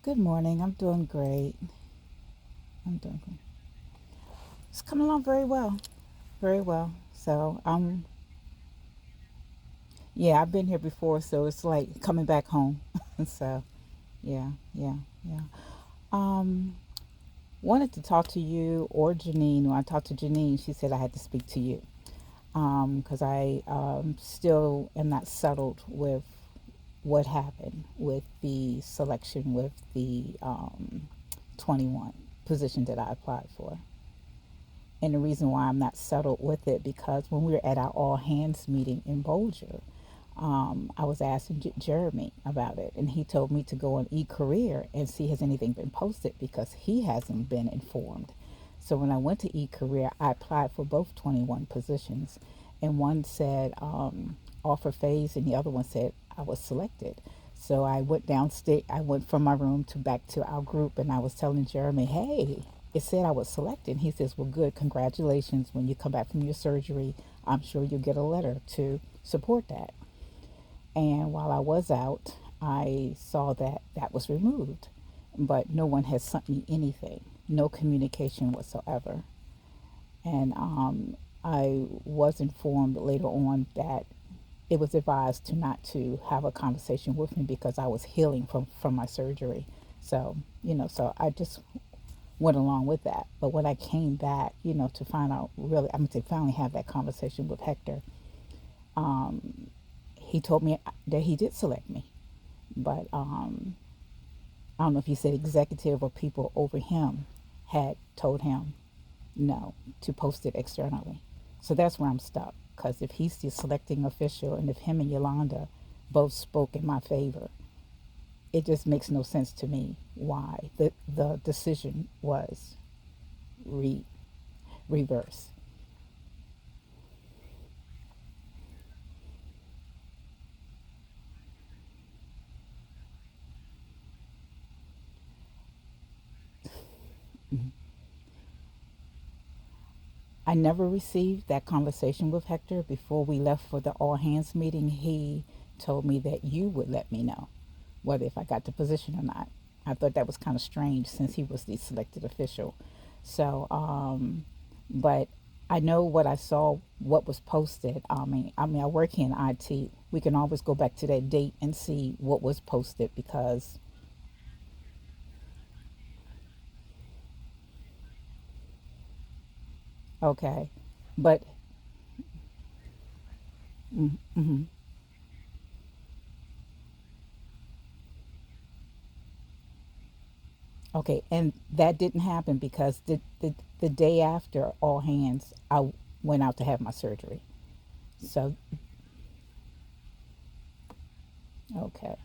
Good morning. I'm doing great. I'm doing great. It's coming along very well. Very well. Yeah, I've been here before, so it's like coming back home. so, yeah, yeah, yeah. Um, Wanted to talk to you or Janine. When I talked to Janine, she said I had to speak to you because I still am not settled with what happened with the selection with the 21 position that I applied for. And the reason why I'm not settled with it because when we were at our all hands meeting in Bolger, I was asking Jeremy about it, and he told me to go on eCareer and see has anything been posted because he hasn't been informed. So when I went to eCareer, I applied for both 21 positions, and one said offer phase, and the other one said I was selected. So I went downstairs. I went from my room to back to our group, and I was telling Jeremy, "Hey, it said I was selected." He says, "Well, good, congratulations. When you come back from your surgery, I'm sure you'll get a letter to support that." And while I was out, I saw that that was removed, but no one has sent me anything, no communication whatsoever. And I was informed later on that it was advised to not to have a conversation with me because I was healing from my surgery. So, so I just went along with that. But when I came back, to find out really, to finally have that conversation with Hector, he told me that he did select me. But I don't know if he said executive or people over him had told him no to post it externally. So that's where I'm stuck. Because if he's the selecting official and if him and Yolanda both spoke in my favor, it just makes no sense to me why the decision was re- reversed. I never received that conversation with Hector before we left for the all hands meeting. He told me that you would let me know whether if I got the position or not. I thought that was kind of strange since he was the selected official. So, but I know what I saw, what was posted. I work here in IT. We can always go back to that date and see what was posted because, okay, but mm-hmm. Okay, and that didn't happen because the day after all hands, I went out to have my surgery. So, okay.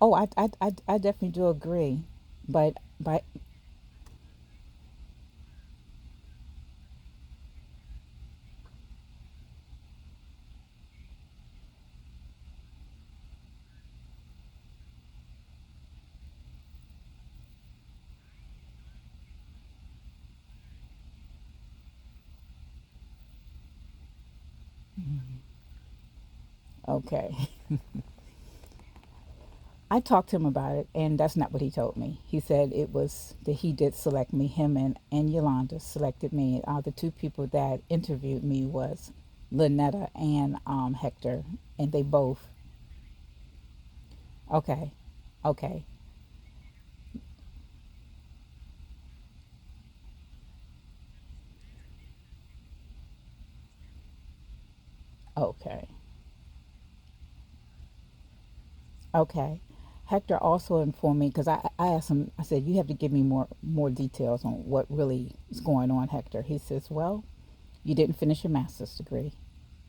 Oh, I definitely do agree. But, okay. I talked to him about it, and that's not what he told me. He said it was that he did select me. Him and Yolanda selected me. The two people that interviewed me was Lynetta and Hector, and they both. Okay, okay, okay. Okay. Hector also informed me because I asked him. I said, "You have to give me more details on what really is going on, Hector." He says, "Well, you didn't finish your master's degree."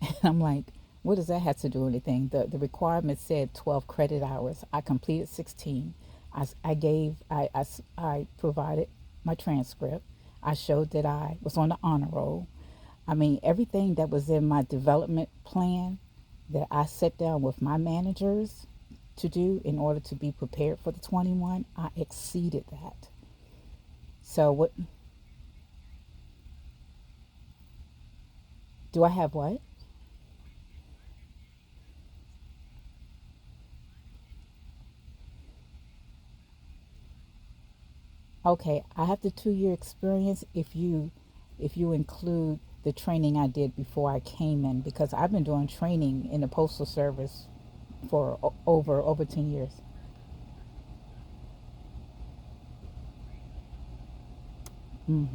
And I'm like, "What does that have to do with anything?" The requirement said 12 credit hours. I completed 16. I provided my transcript. I showed that I was on the honor roll. I mean, everything that was in my development plan that I sat down with my managers to do in order to be prepared for the 21, I exceeded that. So, what do I have? What? Okay, I have the 2 year experience if you include the training I did before I came in, because I've been doing training in the postal service for over 10 years. Hmm.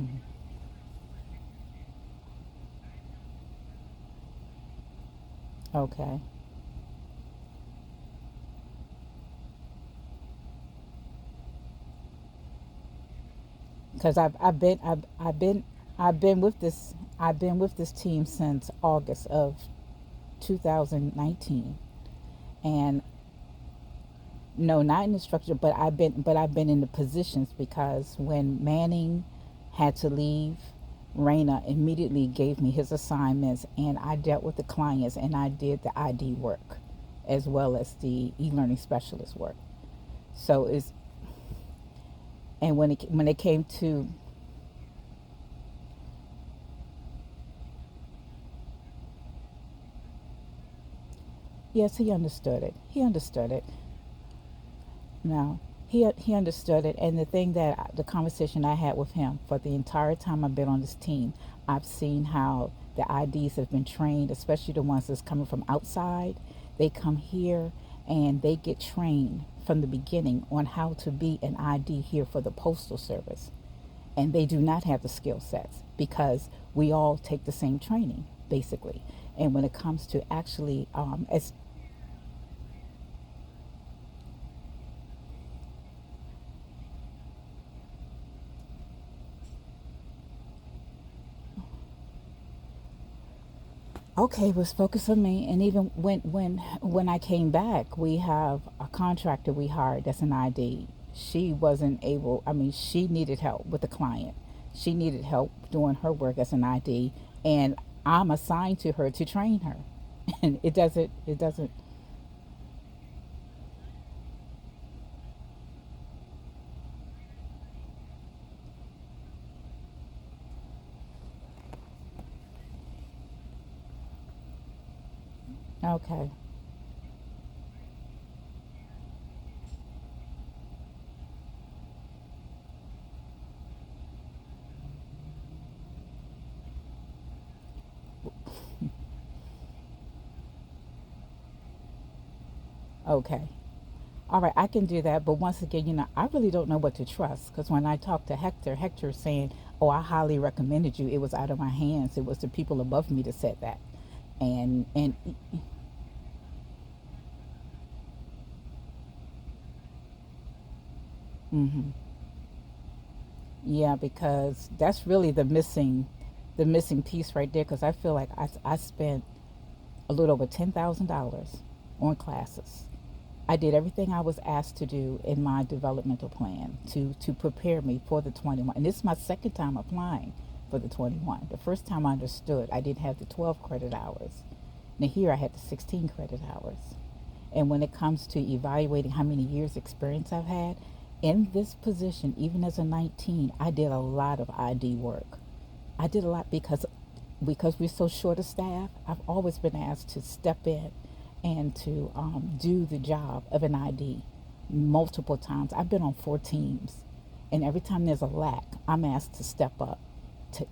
Okay, because I've been with this team since August of 2019, and no, not in the structure, but I've been in the positions, because when Manning had to leave, Raina immediately gave me his assignments, and I dealt with the clients, and I did the ID work as well as the e-learning specialist work. So it's and when it came to, yes, he understood it. He understood it. No, he understood it, and the thing that the conversation I had with him for the entire time I've been on this team, I've seen how the IDs have been trained, especially the ones that's coming from outside. They come here and they get trained from the beginning on how to be an ID here for the postal service, and they do not have the skill sets because we all take the same training basically. And when it comes to actually, as okay, was focused on me. And even when I came back, we have a contractor we hired that's an ID. She wasn't able. I mean, she needed help with the client. She needed help doing her work as an ID, and I'm assigned to her to train her. And it doesn't. It doesn't. Okay. Okay. All right, I can do that. But once again, I really don't know what to trust, because when I talked to Hector, Hector's saying, "Oh, I highly recommended you. It was out of my hands. It was the people above me that said that." And hmm, yeah, because that's really the missing piece right there. Because I feel like I spent a little over $10,000 on classes. I did everything I was asked to do in my developmental plan to prepare me for the 21. And this is my second time applying for the 21. The first time I understood, I didn't have the 12 credit hours. Now here I had the 16 credit hours. And when it comes to evaluating how many years experience I've had in this position, even as a 19, I did a lot of ID work. I did a lot because we're so short of staff. I've always been asked to step in and to do the job of an ID multiple times. I've been on 4 teams, and every time there's a lack, I'm asked to step up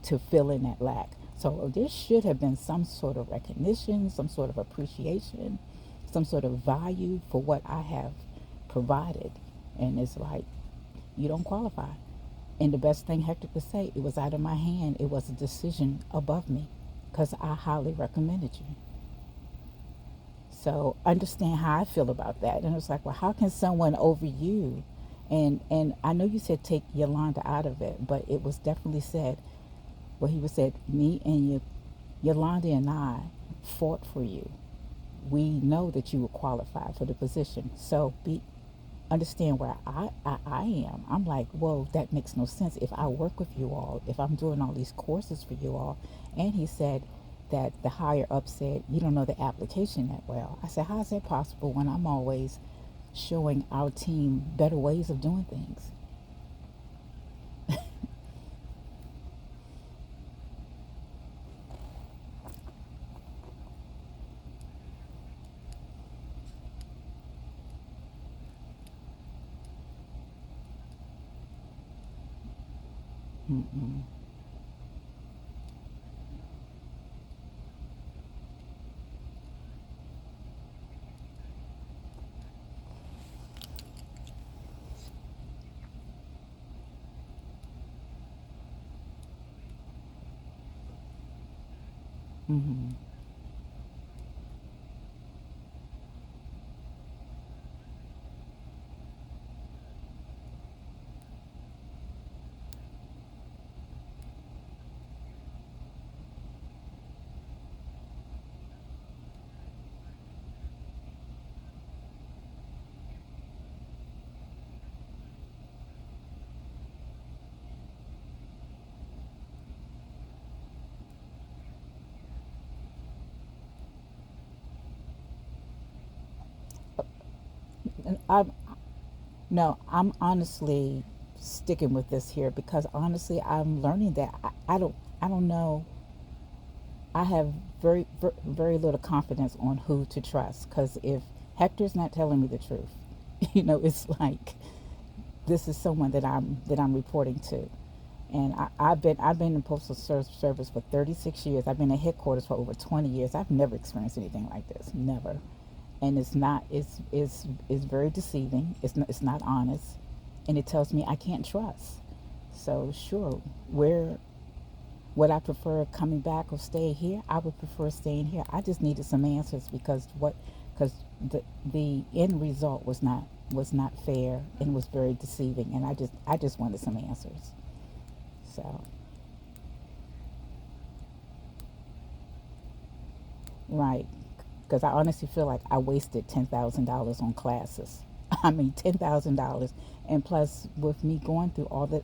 to fill in that lack. So there should have been some sort of recognition, some sort of appreciation, some sort of value for what I have provided. And it's like, you don't qualify. And the best thing Hector could say, it was out of my hand. It was a decision above me because I highly recommended you. So understand how I feel about that. And it's like, well, how can someone over you? And I know you said take Yolanda out of it, but it was definitely said. Well, he was said, me and Yolanda and I fought for you. We know that you were qualified for the position. So be understand where I am. I'm like, whoa, that makes no sense. If I work with you all, if I'm doing all these courses for you all, and he said that the higher up said, you don't know the application that well. I said, how is that possible when I'm always showing our team better ways of doing things? Mm-mm. Mm-hmm. And no, I'm honestly sticking with this here because honestly, I'm learning that I don't know. I have very little confidence on who to trust because if Hector's not telling me the truth, it's like this is someone that I'm reporting to. And I've been in postal service for 36 years. I've been at headquarters for over 20 years. I've never experienced anything like this, never. And it's not it's very deceiving. It's not honest, and it tells me I can't trust. So sure, where would I prefer coming back or stay here? I would prefer staying here. I just needed some answers because the end result was not fair and was very deceiving, and I just wanted some answers. So right, because I honestly feel like I wasted $10,000 on classes. I mean $10,000, and plus with me going through all the.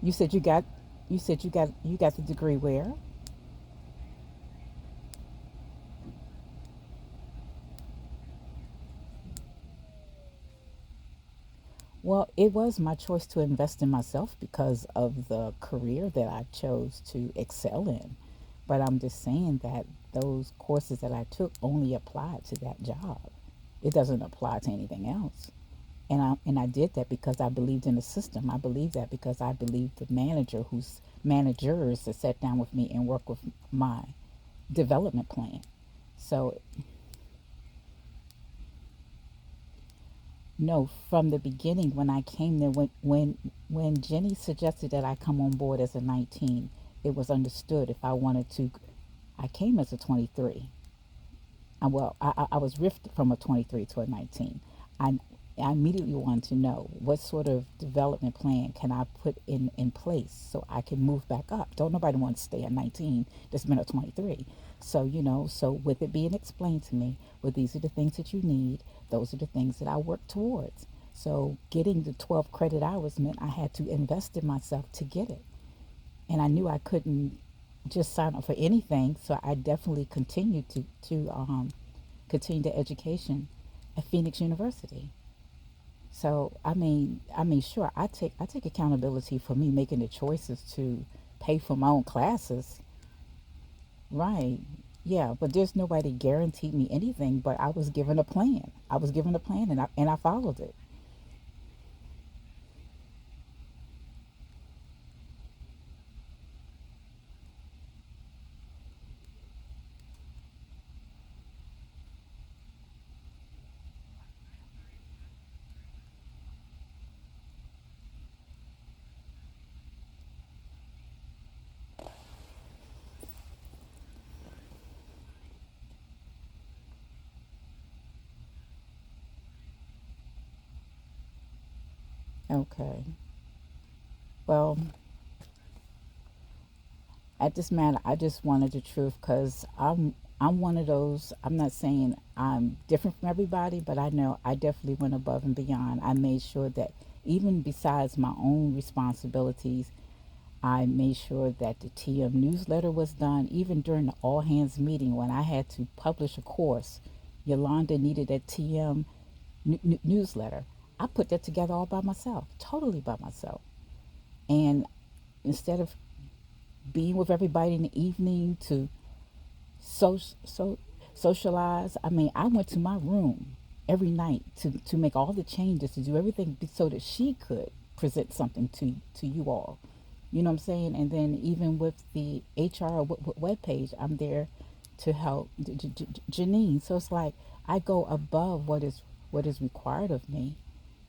You said you got the degree where? Well, it was my choice to invest in myself because of the career that I chose to excel in. But I'm just saying that those courses that I took only apply to that job. It doesn't apply to anything else. And I did that because I believed in the system. I believed that because I believed the manager whose managers that sat down with me and worked with my development plan. So no, from the beginning when I came there, when Jenny suggested that I come on board as a 19, it was understood if I wanted to. I came as a 23. I was rifted from a 23 to a 19. I, I immediately wanted to know what sort of development plan can I put in place so I can move back up. Don't nobody want to stay at 19 that's been a 23. So, so with it being explained to me, well, these are the things that you need. Those are the things that I work towards. So getting the 12 credit hours meant I had to invest in myself to get it. And I knew I couldn't just sign up for anything. So I definitely continued to continue the education at Phoenix University. So sure, I take accountability for me making the choices to pay for my own classes, right? Yeah, but there's nobody guaranteed me anything. But I was given a plan. I was given a plan, and I followed it. Okay. Well, at this matter, I just wanted the truth because I'm one of those. I'm not saying I'm different from everybody, but I know I definitely went above and beyond. I made sure that even besides my own responsibilities, I made sure that the TM newsletter was done. Even during the all hands meeting when I had to publish a course, Yolanda needed a TM newsletter. I put that together all by myself, totally by myself. And instead of being with everybody in the evening to so, so socialize. I mean, I went to my room every night to make all the changes, to do everything so that she could present something to you all. You know what I'm saying? And then even with the HR web page, I'm there to help Janine. So it's like I go above what is required of me,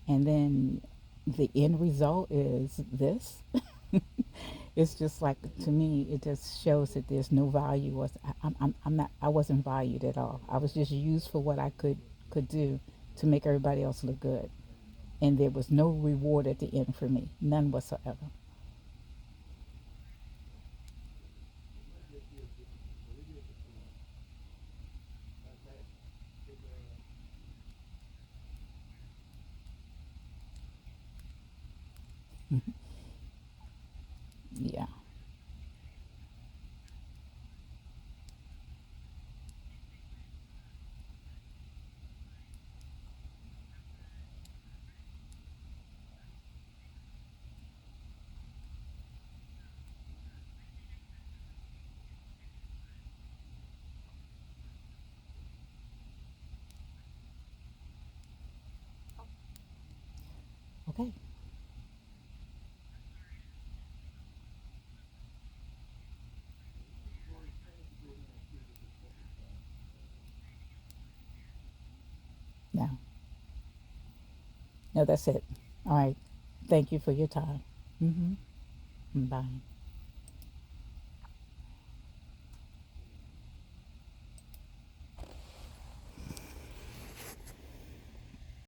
and then the end result is this. It's just like, to me, it just shows that there's no value. I'm not, I wasn't valued at all. I was just used for what I could do to make everybody else look good, and there was no reward at the end for me, none whatsoever. Yeah. Okay. No, no, that's it. All right. Thank you for your time. Mm-hmm. Bye.